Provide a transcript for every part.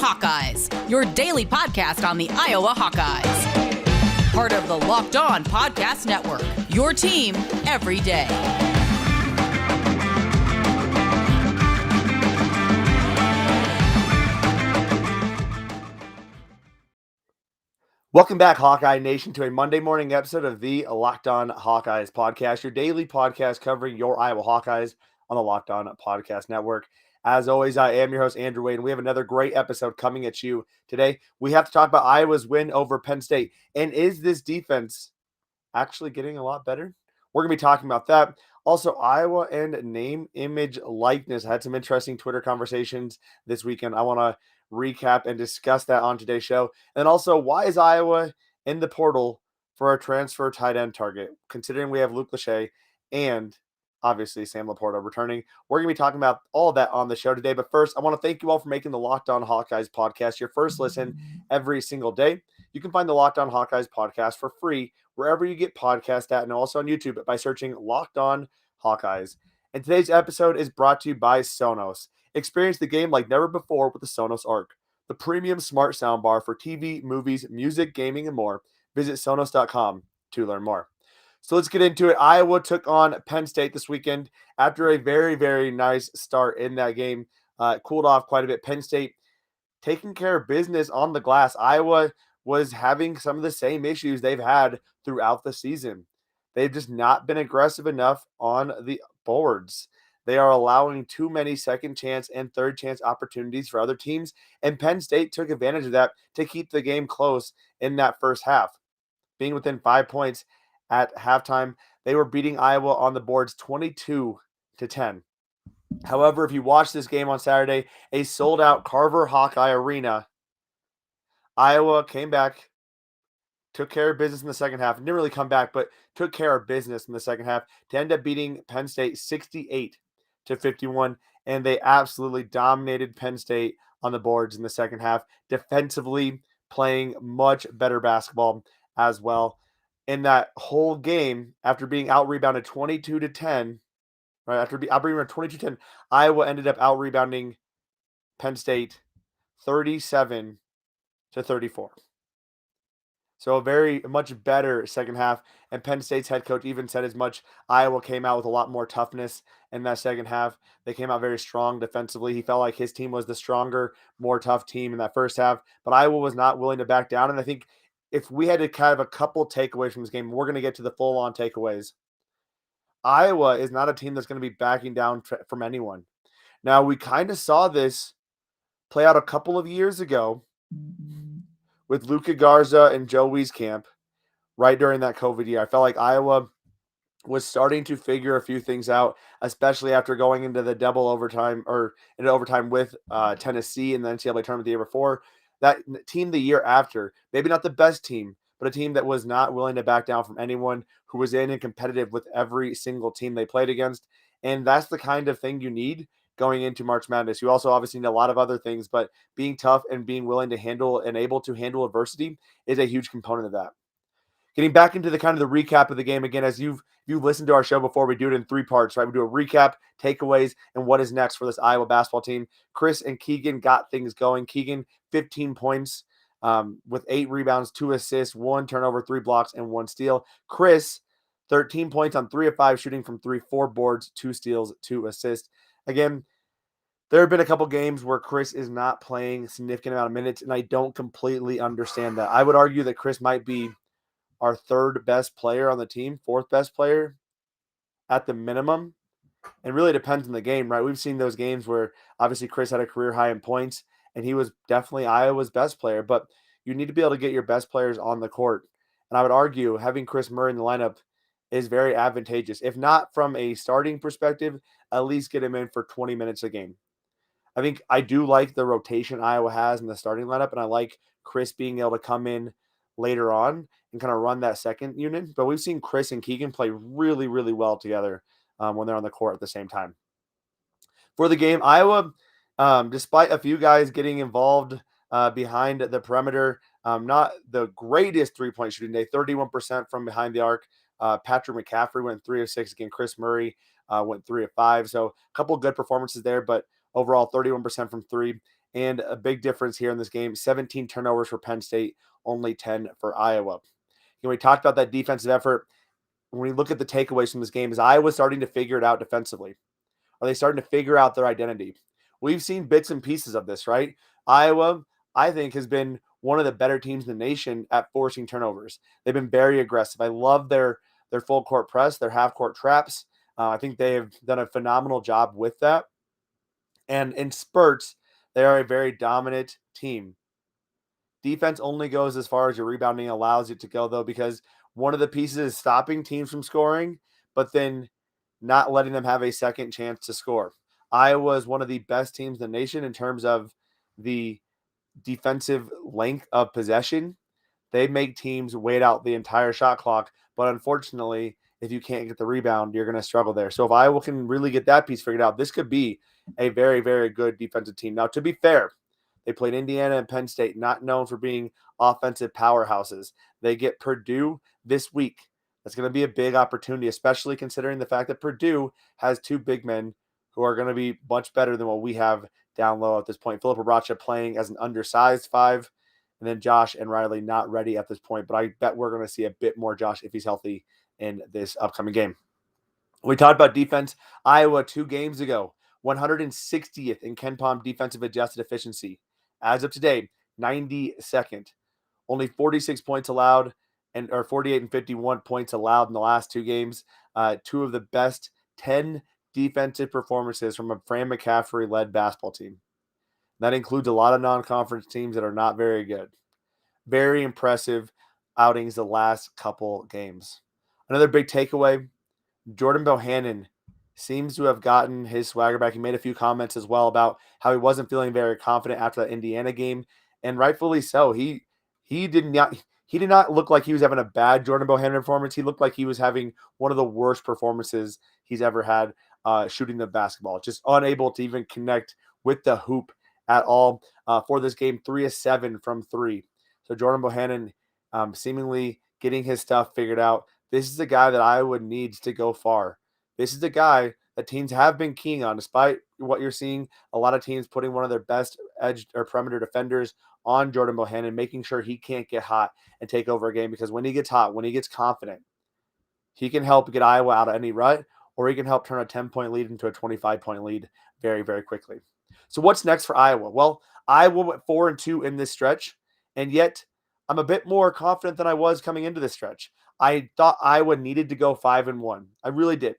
Hawkeyes, your daily podcast on the Iowa Hawkeyes. Part of the Locked On Podcast Network, your team every day. Welcome back, Hawkeye Nation, to a Monday morning episode of the Locked On Hawkeyes podcast, your daily podcast covering your Iowa Hawkeyes on the Locked On Podcast Network. As always, I am your host, Andrew Wade, and we have another great episode coming at you today. We have to talk about Iowa's win over Penn State. And is this defense actually getting a lot better? We're going to be talking about that. Also, Iowa and name, image, likeness. I had some interesting Twitter conversations this weekend. I want to recap and discuss that on today's show. And also, why is Iowa in the portal for a transfer tight end target, considering we have Luke Lachey and obviously Sam Laporta returning? We're going to be talking about all of that on the show today. But first, I want to thank you all for making the Locked On Hawkeyes podcast your first listen every single day. You can find the Locked On Hawkeyes podcast for free wherever you get podcasts at, and also on YouTube by searching Locked On Hawkeyes. And today's episode is brought to you by Sonos. Experience the game like never before with the Sonos Arc, the premium smart soundbar for TV, movies, music, gaming, and more. Visit Sonos.com to learn more. So let's get into it. Iowa took on Penn State this weekend after a very, very nice start in that game. Cooled off quite a bit. Penn State taking care of business on the glass. Iowa was having some of the same issues they've had throughout the season. They've just not been aggressive enough on the boards. They are allowing too many second chance and third chance opportunities for other teams, and Penn State took advantage of that to keep the game close in that first half. Being within 5 points at halftime, they were beating Iowa on the boards 22-10. However, if you watch this game on Saturday, a sold-out Carver-Hawkeye arena, Iowa came back, took care of business in the second half. Didn't really come back, but took care of business in the second half to end up beating Penn State 68-51, and they absolutely dominated Penn State on the boards in the second half, defensively playing much better basketball as well. In that whole game, after being out-rebounded 22-10, right, after being out-rebounded 22-10, Iowa ended up out-rebounding Penn State 37-34. So a very much better second half, and Penn State's head coach even said as much. Iowa came out with a lot more toughness in that second half. They came out very strong defensively. He felt like his team was the stronger, more tough team in that first half, but Iowa was not willing to back down. And I think if we had to kind of a couple takeaways from this game, we're going to get to the full-on takeaways. Iowa is not a team that's going to be backing down from anyone. Now, we kind of saw this play out a couple of years ago with Luka Garza and Joe Wieskamp right during that COVID year. I felt like Iowa was starting to figure a few things out, especially after going into the double overtime or into overtime with Tennessee in the NCAA tournament the year before. That team the year after, maybe not the best team, but a team that was not willing to back down from anyone, who was in and competitive with every single team they played against. And that's the kind of thing you need going into March Madness. You also obviously need a lot of other things, but being tough and being willing to handle and able to handle adversity is a huge component of that. Getting back into the kind of the recap of the game again, as you've listened to our show before, we do it in 3 parts, right? We do a recap, takeaways, and what is next for this Iowa basketball team. Chris and Keegan got things going. Keegan, 15 points with 8 rebounds, 2 assists, 1 turnover, 3 blocks, and 1 steal. Chris, 13 points on 3 of 5 shooting from 3, 4 boards, 2 steals, 2 assists. Again, there have been a couple games where Chris is not playing a significant amount of minutes, and I don't completely understand that. I would argue that Chris might be our 3rd best player on the team, 4th best player at the minimum. And really depends on the game, right? We've seen those games where obviously Chris had a career high in points, and he was definitely Iowa's best player, but you need to be able to get your best players on the court. And I would argue having Chris Murray in the lineup is very advantageous. If not from a starting perspective, at least get him in for 20 minutes a game. I think I do like the rotation Iowa has in the starting lineup, and I like Chris being able to come in later on and kind of run that second unit. But we've seen Chris and Keegan play really, really well together when they're on the court at the same time. For the game, Iowa, despite a few guys getting involved behind the perimeter, not the greatest three-point shooting day, 31% from behind the arc. Patrick McCaffrey went 3 of 6 again. Chris Murray went 3 of 5. So a couple good performances there, but overall 31% from 3. And a big difference here in this game, 17 turnovers for Penn State, only 10 for Iowa. We talked about that defensive effort. When we look at the takeaways from this game, is Iowa starting to figure it out defensively? Are they starting to figure out their identity? We've seen bits and pieces of this, right? Iowa, I think, has been one of the better teams in the nation at forcing turnovers. They've been very aggressive. I love their full court press, their half court traps. I think they have done a phenomenal job with that. And in spurts, they are a very dominant team. Defense only goes as far as your rebounding allows it to go, though, because one of the pieces is stopping teams from scoring, but then not letting them have a second chance to score. Iowa is one of the best teams in the nation in terms of the defensive length of possession. They make teams wait out the entire shot clock, but unfortunately, if you can't get the rebound, you're going to struggle there. So if Iowa can really get that piece figured out, this could be a very, very good defensive team. Now, to be fair, they played Indiana and Penn State, not known for being offensive powerhouses. They get Purdue this week. That's going to be a big opportunity, especially considering the fact that Purdue has two big men who are going to be much better than what we have down low at this point. Philip Obracha playing as an undersized 5, and then Josh and Riley not ready at this point. But I bet we're going to see a bit more Josh if he's healthy in this upcoming game. We talked about defense. Iowa 2 games ago, 160th in KenPom defensive adjusted efficiency. As of today, 92nd. Only 46 points allowed, or 48 and 51 points allowed in the last 2 games. 2 of the best 10 defensive performances from a Fran McCaffrey-led basketball team. That includes a lot of non-conference teams that are not very good. Very impressive outings the last couple games. Another big takeaway, Jordan Bohannon seems to have gotten his swagger back. He made a few comments as well about how he wasn't feeling very confident after that Indiana game, and rightfully so. He did not look like he was having a bad Jordan Bohannon performance. He looked like he was having one of the worst performances he's ever had shooting the basketball. Just unable to even connect with the hoop at all for this game. 3 of 7 from 3. So Jordan Bohannon seemingly getting his stuff figured out. This is the guy that Iowa needs to go far. This is the guy that teams have been keying on, despite what you're seeing. A lot of teams putting one of their best edge or perimeter defenders on Jordan Bohannon, making sure he can't get hot and take over a game, because when he gets hot, when he gets confident, he can help get Iowa out of any rut, or he can help turn a 10-point lead into a 25-point lead very, very quickly. So what's next for Iowa? Well, Iowa went 4-2 in this stretch, and yet I'm a bit more confident than I was coming into this stretch. I thought Iowa needed to go 5-1. I really did.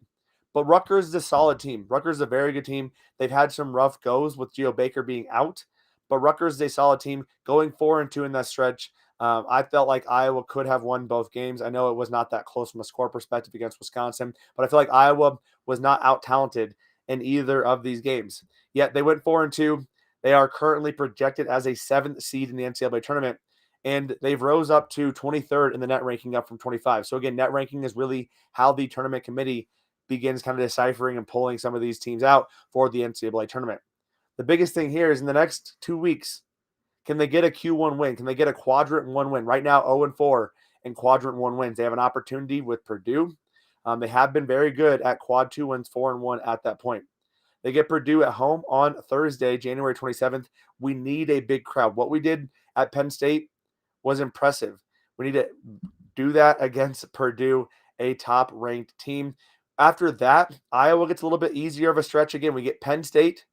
But Rutgers is a solid team. Rutgers is a very good team. They've had some rough goes with Geo Baker being out, but Rutgers is a solid team. Going 4-2 in that stretch, I felt like Iowa could have won both games. I know it was not that close from a score perspective against Wisconsin, but I feel like Iowa was not out-talented in either of these games. Yet they went 4-2. They are currently projected as a 7th seed in the NCAA tournament, and they've rose up to 23rd in the net ranking, up from 25. So again, net ranking is really how the tournament committee begins kind of deciphering and pulling some of these teams out for the NCAA tournament. The biggest thing here is in the next 2 weeks, can they get a Q1 win? Can they get a quadrant 1 win? Right now, 0-4 in quadrant 1 wins. They have an opportunity with Purdue. They have been very good at quad 2 wins, 4-1 at that point. They get Purdue at home on Thursday, January 27th. We need a big crowd. What we did at Penn State was impressive. We need to do that against Purdue, a top-ranked team. After that, Iowa gets a little bit easier of a stretch again. We get Penn State,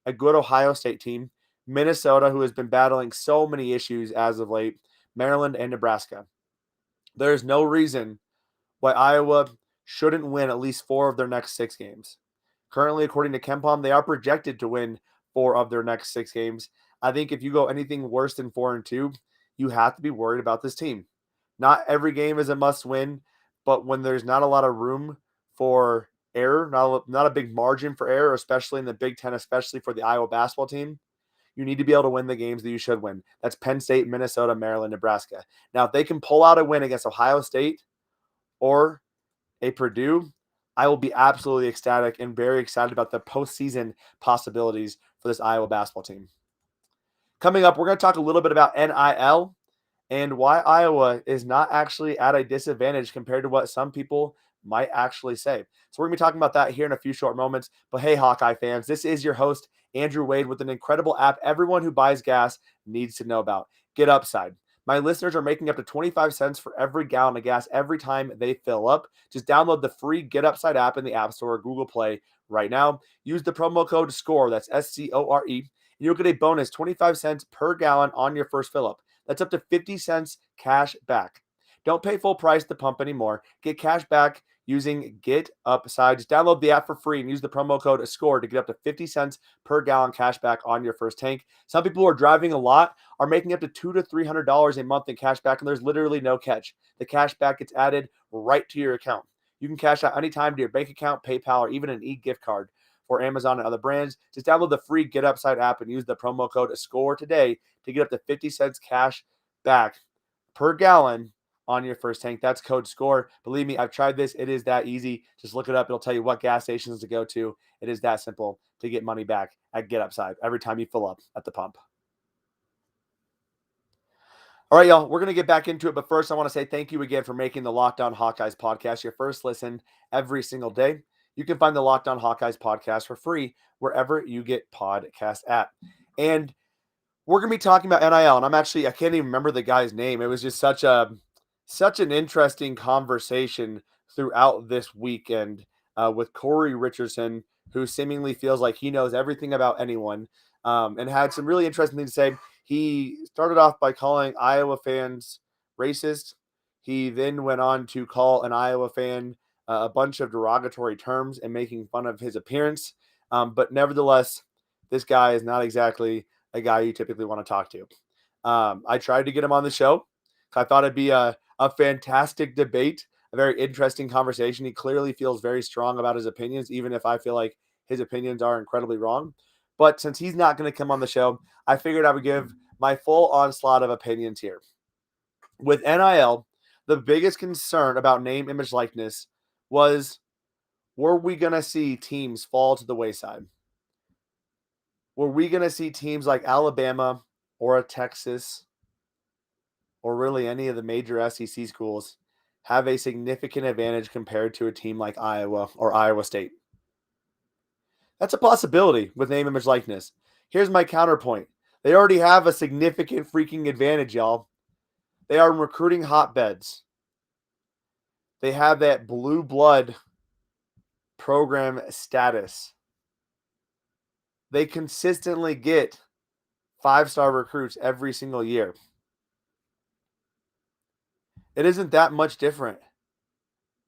a good Ohio State team, Minnesota, who has been battling so many issues as of late, Maryland, and Nebraska. There's no reason why Iowa shouldn't win at least 4 of their next 6 games. Currently, according to KenPom, they are projected to win 4 of their next 6 games. I think if you go anything worse than 4-2, you have to be worried about this team. Not every game is a must-win, but when there's not a lot of room for error, not a big margin for error, especially in the Big Ten, especially for the Iowa basketball team, you need to be able to win the games that you should win. That's Penn State, Minnesota, Maryland, Nebraska. Now, if they can pull out a win against Ohio State or a Purdue, I will be absolutely ecstatic and very excited about the postseason possibilities for this Iowa basketball team. Coming up, we're going to talk a little bit about NIL and why Iowa is not actually at a disadvantage compared to what some people might actually save. So we're going to be talking about that here in a few short moments. But hey, Hawkeye fans, this is your host, Andrew Wade, with an incredible app everyone who buys gas needs to know about. Get Upside. My listeners are making up to 25 cents for every gallon of gas every time they fill up. Just download the free Get Upside app in the App Store or Google Play right now. Use the promo code SCORE, that's SCORE, and you'll get a bonus 25 cents per gallon on your first fill up. That's up to 50 cents cash back. Don't pay full price at the pump anymore. Get cash back using Get Upside. Just download the app for free and use the promo code SCORE to get up to 50 cents per gallon cash back on your first tank. Some people who are driving a lot are making up to $200 to $300 a month in cash back, and there's literally no catch. The cash back gets added right to your account. You can cash out anytime to your bank account, PayPal, or even an e-gift card for Amazon and other brands. Just download the free Get Upside app and use the promo code SCORE today to get up to 50 cents cash back per gallon on your first tank. That's code SCORE. Believe me, I've tried this. It is that easy. Just look it up. It'll tell you what gas stations to go to. It is that simple to get money back at Get Upside every time you fill up at the pump. All right, y'all, we're going to get back into it. But first, I want to say thank you again for making the Locked On Hawkeyes podcast your first listen every single day. You can find the Locked On Hawkeyes podcast for free wherever you get podcasts at. And we're going to be talking about NIL. And I can't even remember the guy's name. It was just such an interesting conversation throughout this weekend with Corey Richardson, who seemingly feels like he knows everything about anyone, and had some really interesting things to say. He started off by calling Iowa fans racist. He then went on to call an Iowa fan a bunch of derogatory terms and making fun of his appearance. But nevertheless, this guy is not exactly a guy you typically want to talk to. I tried to get him on the show. I thought it'd be a fantastic debate, a very interesting conversation. He clearly feels very strong about his opinions, even if I feel like his opinions are incredibly wrong. But since he's not going to come on the show, I figured I would give my full onslaught of opinions here. With NIL, the biggest concern about name, image, likeness was, were we going to see teams fall to the wayside? Were we going to see teams like Alabama or a Texas or really any of the major SEC schools have a significant advantage compared to a team like Iowa or Iowa State? That's a possibility with name, image, likeness. Here's my counterpoint. They already have a significant freaking advantage, y'all. They are recruiting hotbeds. They have that blue blood program status. They consistently get 5-star recruits every single year. It isn't that much different,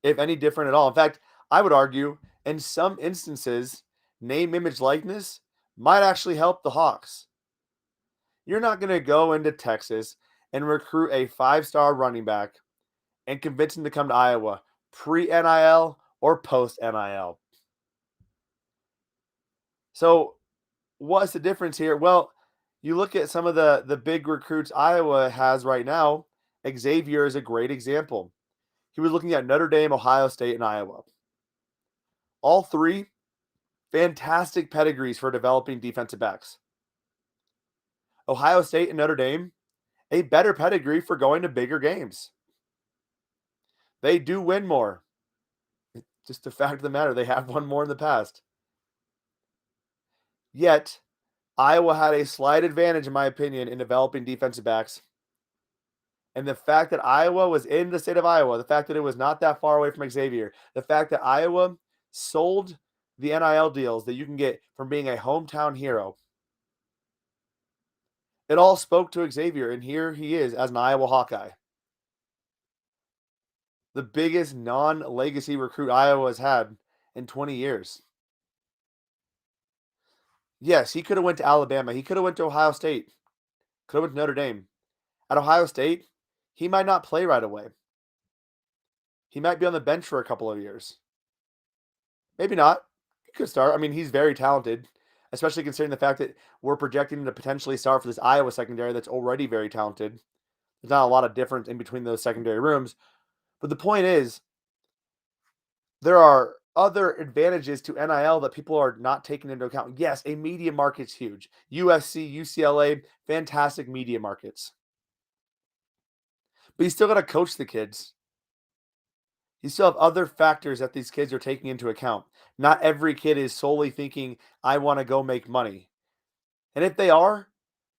if any different at all. In fact, I would argue in some instances, name, image, likeness might actually help the Hawks. You're not going to go into Texas and recruit a 5-star running back and convince him to come to Iowa pre-NIL or post-NIL. So what's the difference here? Well, you look at some of the big recruits Iowa has right now. Xavier is a great example. He was looking at Notre Dame, Ohio State, and Iowa. All three fantastic pedigrees for developing defensive backs. Ohio State and Notre Dame, a better pedigree for going to bigger games. They do win more. It's just a fact of the matter. They have won more in the past. Yet, Iowa had a slight advantage, in my opinion, in developing defensive backs. And the fact that Iowa was in the state of Iowa, the fact that it was not that far away from Xavier, the fact that Iowa sold the NIL deals that you can get from being a hometown hero, it all spoke to Xavier, and here he is as an Iowa Hawkeye. The biggest non-legacy recruit Iowa has had in 20 years. Yes, he could have went to Alabama. He could have went to Ohio State. Could have went to Notre Dame. At Ohio State, he might not play right away. He might be on the bench for a couple of years. Maybe not. He could start. I mean, he's very talented, especially considering the fact that we're projecting him to potentially start for this Iowa secondary that's already very talented. There's not a lot of difference in between those secondary rooms. But the point is, there are other advantages to NIL that people are not taking into account. Yes, a media market's huge. USC, UCLA, fantastic media markets. But you still got to coach the kids. You still have other factors that these kids are taking into account. Not every kid is solely thinking, I want to go make money. And if they are,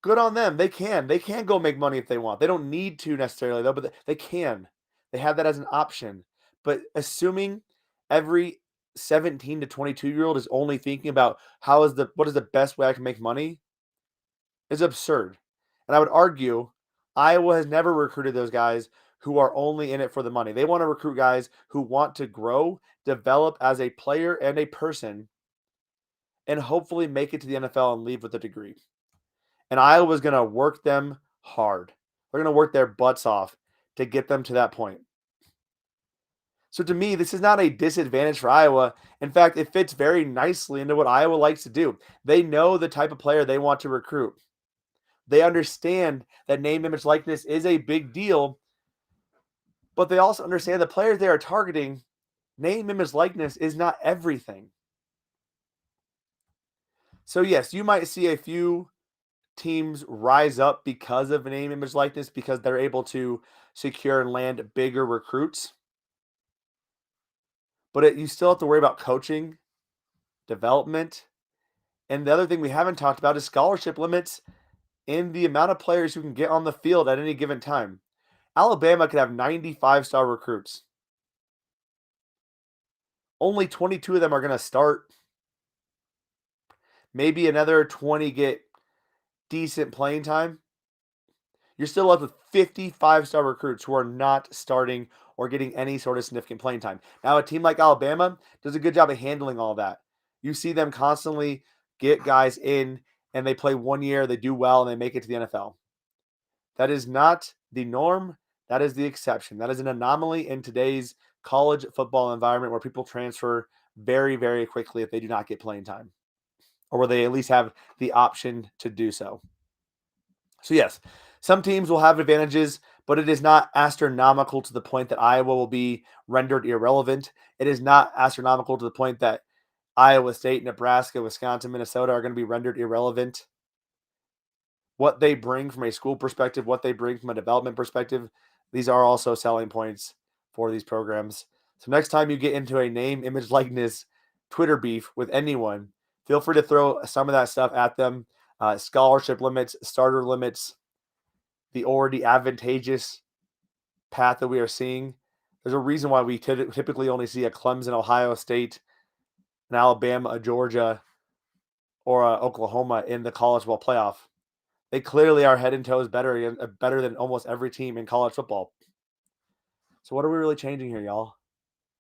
good on them. They can. They can go make money if they want. They don't need to necessarily, though, but they can. They have that as an option. But assuming every 17 to 22-year-old is only thinking about what is the best way I can make money is absurd. And I would argue Iowa has never recruited those guys who are only in it for the money. They want to recruit guys who want to grow, develop as a player and a person, and hopefully make it to the NFL and leave with a degree. And Iowa's going to work them hard. They're going to work their butts off to get them to that point. So to me, this is not a disadvantage for Iowa. In fact, it fits very nicely into what Iowa likes to do. They know the type of player they want to recruit. They understand that name, image, likeness is a big deal, but they also understand the players they are targeting, name, image, likeness is not everything. So yes, you might see a few teams rise up because of name, image, likeness, because they're able to secure and land bigger recruits. But you still have to worry about coaching, development, and the other thing we haven't talked about is scholarship limits in the amount of players who can get on the field at any given time. Alabama could have 95-star recruits. Only 22 of them are going to start. Maybe another 20 get decent playing time. You're still left with 55-star recruits who are not starting or getting any sort of significant playing time. Now, a team like Alabama does a good job of handling all that. You see them constantly get guys in, and they play 1 year, they do well, and they make it to the NFL. That is not the norm. That is the exception. That is an anomaly in today's college football environment where people transfer very, very quickly if they do not get playing time, or where they at least have the option to do so. So yes, some teams will have advantages, but it is not astronomical to the point that Iowa will be rendered irrelevant. It is not astronomical to the point that Iowa State, Nebraska, Wisconsin, Minnesota are going to be rendered irrelevant. What they bring from a school perspective, what they bring from a development perspective, these are also selling points for these programs. So next time you get into a name, image, likeness, Twitter beef with anyone, feel free to throw some of that stuff at them. Scholarship limits, starter limits, the already advantageous path that we are seeing. There's a reason why we typically only see a Clemson, Ohio State, an Alabama, a Georgia, or a Oklahoma in the college football playoff. They clearly are head and toes better than almost every team in college football. So what are we really changing here, y'all?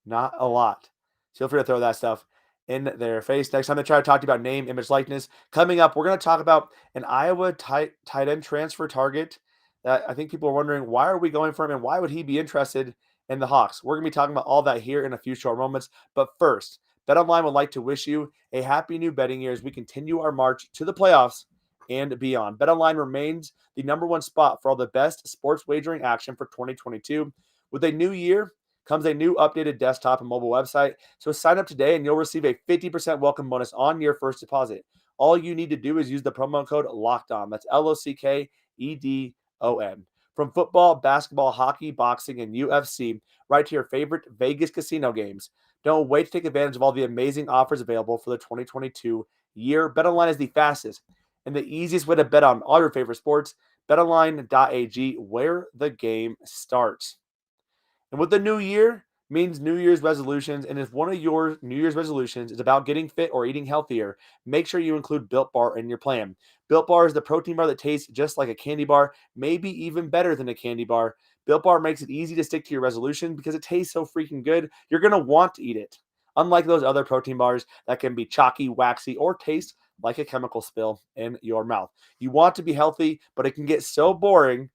Not a lot. Feel free to throw that stuff in their face. Next time they try to talk to you about name, image, likeness. Coming up, we're going to talk about an Iowa tight end transfer target that I think people are wondering, why are we going for him and why would he be interested in the Hawks? We're going to be talking about all that here in a few short moments. But first, BetOnline would like to wish you a happy new betting year as we continue our march to the playoffs and beyond. BetOnline remains the number one spot for all the best sports wagering action for 2022. With a new year comes a new updated desktop and mobile website. So sign up today and you'll receive a 50% welcome bonus on your first deposit. All you need to do is use the promo code LOCKEDON. That's LOCKEDON. From football, basketball, hockey, boxing, and UFC, right to your favorite Vegas casino games. Don't wait to take advantage of all the amazing offers available for the 2022 year. BetOnline is the fastest and the easiest way to bet on all your favorite sports. BetOnline.ag, where the game starts. And with the new year means New Year's resolutions. And if one of your New Year's resolutions is about getting fit or eating healthier, make sure you include Built Bar in your plan. Built Bar is the protein bar that tastes just like a candy bar, maybe even better than a candy bar. Built Bar makes it easy to stick to your resolution because it tastes so freaking good. You're going to want to eat it. Unlike those other protein bars that can be chalky, waxy, or taste like a chemical spill in your mouth. You want to be healthy, but it can get so boring.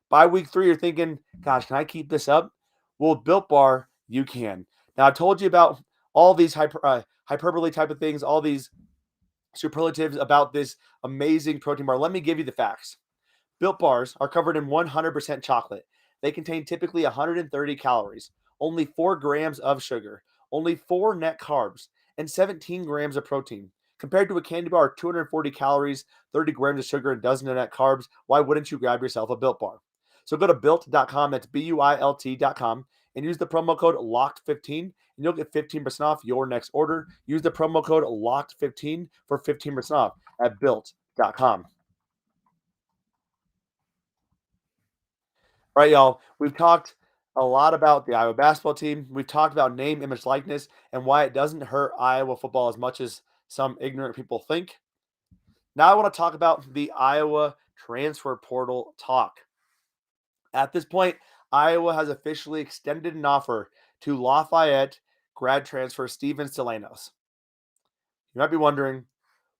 By week 3, you're thinking, gosh, can I keep this up? Well, Built Bar, you can. Now, I told you about all these hyperbole type of things, all these superlatives about this amazing protein bar. Let me give you the facts. Built Bars are covered in 100% chocolate. They contain typically 130 calories, only 4 grams of sugar, only 4 net carbs, and 17 grams of protein. Compared to a candy bar of 240 calories, 30 grams of sugar, and a dozen of net carbs, why wouldn't you grab yourself a Built Bar? So go to built.com, that's BUILT.com, and use the promo code LOCKED15 and you'll get 15% off your next order. Use the promo code LOCKED15 for 15% off at built.com. All right, y'all. We've talked a lot about the Iowa basketball team. We've talked about name, image, likeness, and why it doesn't hurt Iowa football as much as some ignorant people think. Now I want to talk about the Iowa transfer portal talk. At this point, Iowa has officially extended an offer to Lafayette grad transfer Steven Stillianos. You might be wondering,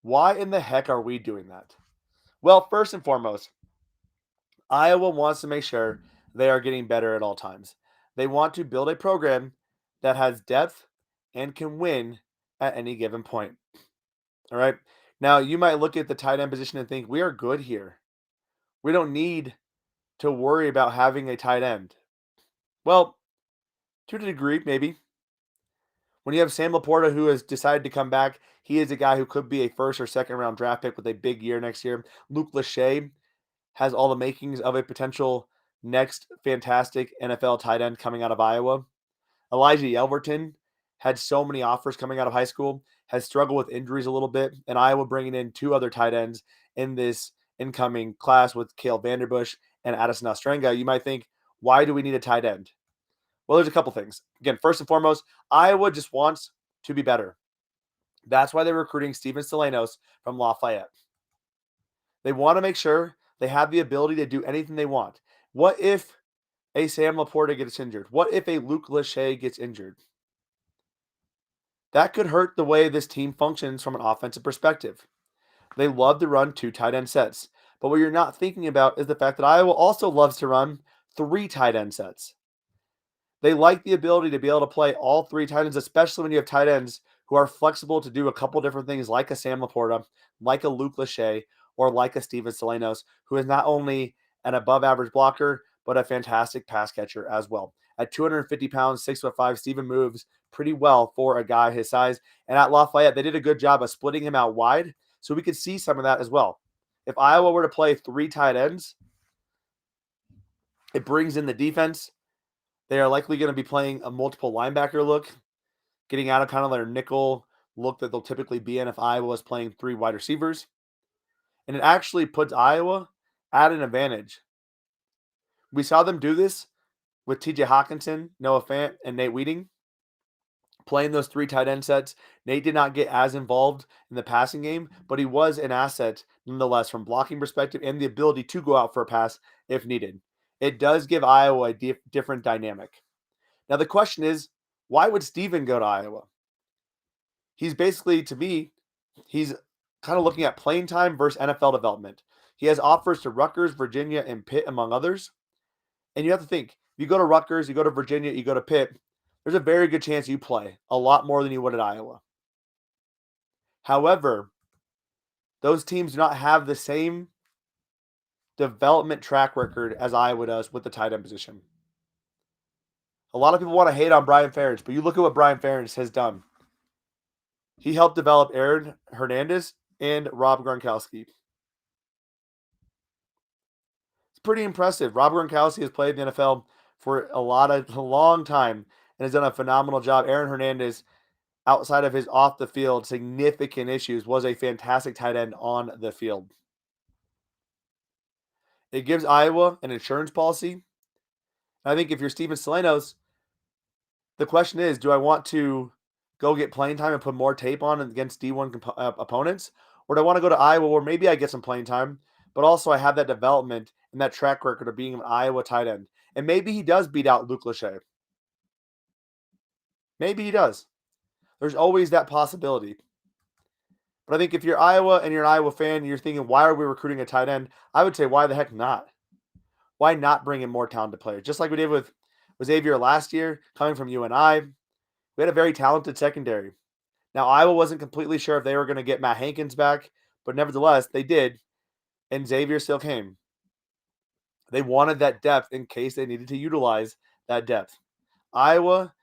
why in the heck are we doing that? Well, first and foremost, Iowa wants to make sure they are getting better at all times. They want to build a program that has depth and can win at any given point. All right. Now, you might look at the tight end position and think, we are good here. We don't need to worry about having a tight end. Well, to a degree, maybe. When you have Sam Laporta, who has decided to come back, he is a guy who could be a first or second round draft pick with a big year next year. Luke Lachey has all the makings of a potential next fantastic NFL tight end coming out of Iowa. Elijah Yelverton had so many offers coming out of high school, has struggled with injuries a little bit, and Iowa bringing in two other tight ends in this incoming class with Cale Vanderbush and Addison Ostrenga. You might think, why do we need a tight end? Well, there's a couple things. Again, first and foremost, Iowa just wants to be better. That's why they're recruiting Steven Stillianos from Lafayette. They want to make sure they have the ability to do anything they want. What if a Sam Laporta gets injured? What if a Luke Lachey gets injured? That could hurt the way this team functions from an offensive perspective. They love to run two tight end sets. But what you're not thinking about is the fact that Iowa also loves to run three tight end sets. They like the ability to be able to play all three tight ends, especially when you have tight ends who are flexible to do a couple different things like a Sam Laporta, like a Luke Lachey, or like a Steven Stillianos, who is not only an above average blocker, but a fantastic pass catcher as well. At 250 pounds, 6'5", Steven moves pretty well for a guy his size. And at Lafayette, they did a good job of splitting him out wide, so we could see some of that as well. If Iowa were to play three tight ends, it brings in the defense. They are likely going to be playing a multiple linebacker look, getting out of kind of their nickel look that they'll typically be in if Iowa is playing three wide receivers. And it actually puts Iowa at an advantage. We saw them do this with TJ Hawkinson, Noah Fant, and Nate Wheating playing those three tight end sets. Nate did not get as involved in the passing game, but he was an asset nonetheless from blocking perspective and the ability to go out for a pass if needed. It does give Iowa a different dynamic. Now, the question is, why would Steven go to Iowa? He's basically, to me, he's kind of looking at playing time versus NFL development. He has offers to Rutgers, Virginia, and Pitt, among others. And you have to think, if you go to Rutgers, you go to Virginia, you go to Pitt, there's a very good chance you play a lot more than you would at Iowa. However, those teams do not have the same development track record as Iowa does with the tight end position. A lot of people want to hate on Brian Ferentz, but you look at what Brian Ferentz has done. He helped develop Aaron Hernandez and Rob Gronkowski. It's pretty impressive. Rob Gronkowski has played in the NFL for a long time and has done a phenomenal job. Aaron Hernandez, outside of his off the field significant issues, was a fantastic tight end on the field. It gives Iowa an insurance policy. I think if you're Steven Stillianos, the question is, do I want to go get playing time and put more tape on against D1 opponents? Or do I want to go to Iowa where maybe I get some playing time, but also I have that development and that track record of being an Iowa tight end? And maybe he does beat out Luke Lachey. Maybe he does. There's always that possibility. But I think if you're Iowa and you're an Iowa fan and you're thinking, why are we recruiting a tight end? I would say, why the heck not? Why not bring in more talented players? Just like we did with Xavier last year, coming from UNI. We had a very talented secondary. Now, Iowa wasn't completely sure if they were going to get Matt Hankins back, but nevertheless, they did, and Xavier still came. They wanted that depth in case they needed to utilize that depth. Iowa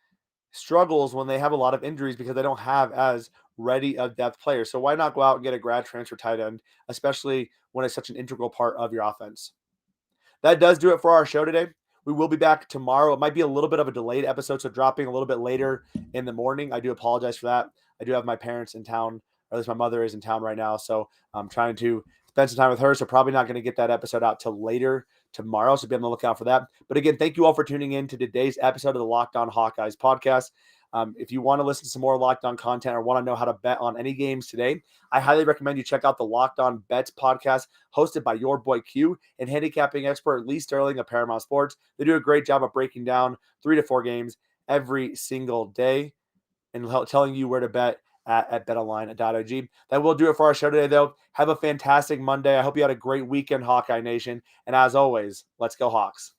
struggles when they have a lot of injuries because they don't have as ready of depth players. So why not go out and get a grad transfer tight end, especially when it's such an integral part of your offense? That does do it for our show today. We will be back tomorrow. It might be a little bit of a delayed episode, so dropping a little bit later in the morning. I do apologize for that. I do have my parents in town, or at least my mother is in town right now, so I'm trying to spend some time with her, so probably not going to get that episode out till later tomorrow, so be on the lookout for that. But again, thank you all for tuning in to today's episode of the Locked On Hawkeyes podcast. If you want to listen to some more Locked On content or want to know how to bet on any games today, I highly recommend you check out the Locked On Bets podcast hosted by your boy Q and handicapping expert Lee Sterling of Paramount Sports. They do a great job of breaking down 3 to 4 games every single day and telling you where to bet at BetOnline.ag. That will do it for our show today, though. Have a fantastic Monday. I hope you had a great weekend, Hawkeye Nation. And as always, let's go Hawks.